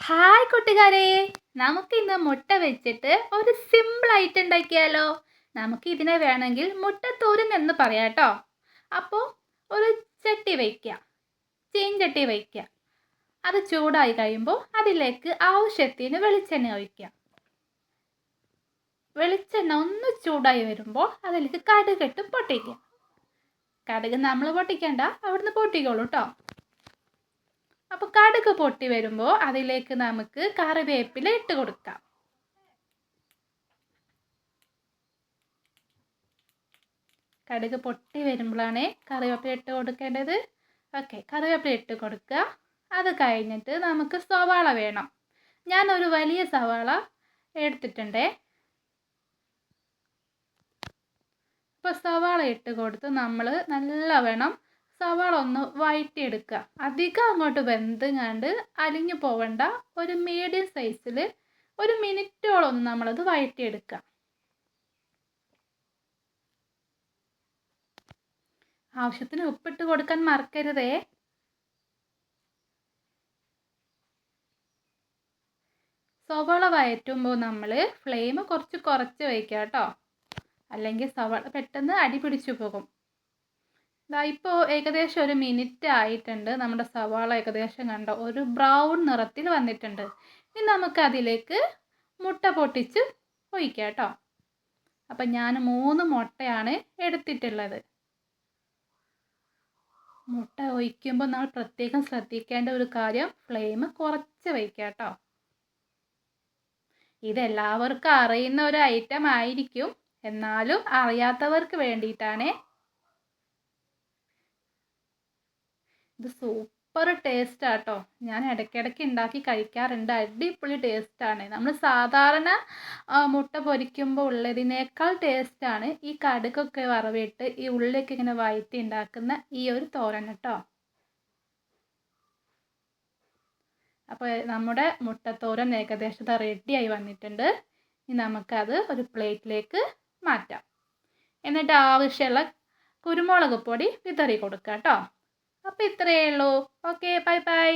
Hi കൂട്ടുകാരെ, നമുക്ക് ഇന്ന് മുട്ട വെച്ചിട്ട് ഒരു സിമ്പിൾ ആയിട്ട് ഉണ്ടാക്കിയാലോ. നമുക്ക് ഇതിനെ വേണമെങ്കിൽ മുട്ടത്തോരൻ എന്ന് പറയാം കേട്ടോ. അപ്പോൾ ഒരു ചട്ടി വയ്ക്കുക, ചീഞ്ചട്ടി വയ്ക്കുക. അത് ചൂടായി കഴിയുമ്പോൾ അതിലേക്ക് ആവശ്യത്തിന് വെളിച്ചെണ്ണ ഒഴിക്കുക. വെളിച്ചെണ്ണ ഒന്ന് ചൂടായി വരുമ്പോൾ അതിലേക്ക് കടുകിട്ട് പൊട്ടിക്കുക. കടുക് നമ്മൾ പൊട്ടിക്കേണ്ട, അവിടുന്ന് പൊട്ടിക്കോളൂ കേട്ടോ. അപ്പോൾ കടുക് പൊട്ടി വരുമ്പോൾ അതിലേക്ക് നമുക്ക് കറിവേപ്പില ഇട്ട് കൊടുക്കാം. കടുക് പൊട്ടി വരുമ്പോഴാണ് കറിവേപ്പില ഇട്ട് കൊടുക്കേണ്ടത്. ഓക്കെ, കറിവേപ്പില ഇട്ട് കൊടുക്കുക. അത് കഴിഞ്ഞിട്ട് നമുക്ക് സവാള വേണം. ഞാനൊരു വലിയ സവാള എടുത്തിട്ടുണ്ടേ. അപ്പോൾ സവാള ഇട്ട് കൊടുത്ത് നമ്മൾ നല്ലവണ്ണം സവാള ഒന്ന് വഴറ്റിയെടുക്കുക. അധികം അങ്ങോട്ട് വെന്തങ്ങാണ്ട് അലിഞ്ഞു പോവണ്ട. ഒരു മീഡിയം സൈസിൽ ഒരു മിനിറ്റോളം ഒന്ന് നമ്മളത് വഴറ്റിയെടുക്കുക. ആവശ്യത്തിന് ഉപ്പിട്ട് കൊടുക്കാൻ മറക്കരുതേ. സവാള വഴറ്റുമ്പോൾ നമ്മൾ ഫ്ലെയിം കുറച്ച് വയ്ക്കുക കേട്ടോ, അല്ലെങ്കിൽ സവാള പെട്ടെന്ന് അടി പിടിച്ചു പോകും. ഇപ്പോൾ ഏകദേശം ഒരു മിനിറ്റ് ആയിട്ടുണ്ട്. നമ്മുടെ സവാള ഏകദേശം കണ്ടോ ഒരു ബ്രൗൺ നിറത്തിൽ വന്നിട്ടുണ്ട്. ഇനി നമുക്ക് അതിലേക്ക് മുട്ട പൊട്ടിച്ച് ഒഴിക്കാം കേട്ടോ. അപ്പം ഞാൻ 3 മുട്ടയാണ് എടുത്തിട്ടുള്ളത്. മുട്ട ഒഴിക്കുമ്പോൾ നമ്മൾ പ്രത്യേകം ശ്രദ്ധിക്കേണ്ട ഒരു കാര്യം, ഫ്ലെയിം കുറച്ച് വയ്ക്കുക കേട്ടോ. ഇതെല്ലാവർക്കും അറിയുന്ന ഒരു ഐറ്റം ആയിരിക്കും, എന്നാലും അറിയാത്തവർക്ക് വേണ്ടിയിട്ടാണ്. ഇത് സൂപ്പർ ടേസ്റ്റ് ആട്ടോ. ഞാൻ ഇടയ്ക്കിടയ്ക്ക് ഉണ്ടാക്കി കഴിക്കാറുണ്ട്. അടിപൊളി ടേസ്റ്റാണ്. നമ്മൾ സാധാരണ മുട്ട പൊരിക്കുമ്പോൾ ഉള്ളതിനേക്കാൾ ടേസ്റ്റാണ് ഈ കടുകൊക്കെ വറവിട്ട് ഈ ഉള്ളിയൊക്കെ ഇങ്ങനെ വഴറ്റി ഉണ്ടാക്കുന്ന ഈ ഒരു തോരൻ കേട്ടോ. അപ്പോൾ നമ്മുടെ മുട്ടത്തോരൻ ഏകദേശം റെഡിയായി വന്നിട്ടുണ്ട്. ഇനി നമുക്കത് ഒരു പ്ലേറ്റിലേക്ക് മാറ്റാം. എന്നിട്ട് ആവശ്യമുള്ള കുരുമുളക് പൊടി വിതറി കൊടുക്കാം കേട്ടോ. അപ്പോൾ ഇത്രയേ ഉള്ളൂ. Okay, bye bye.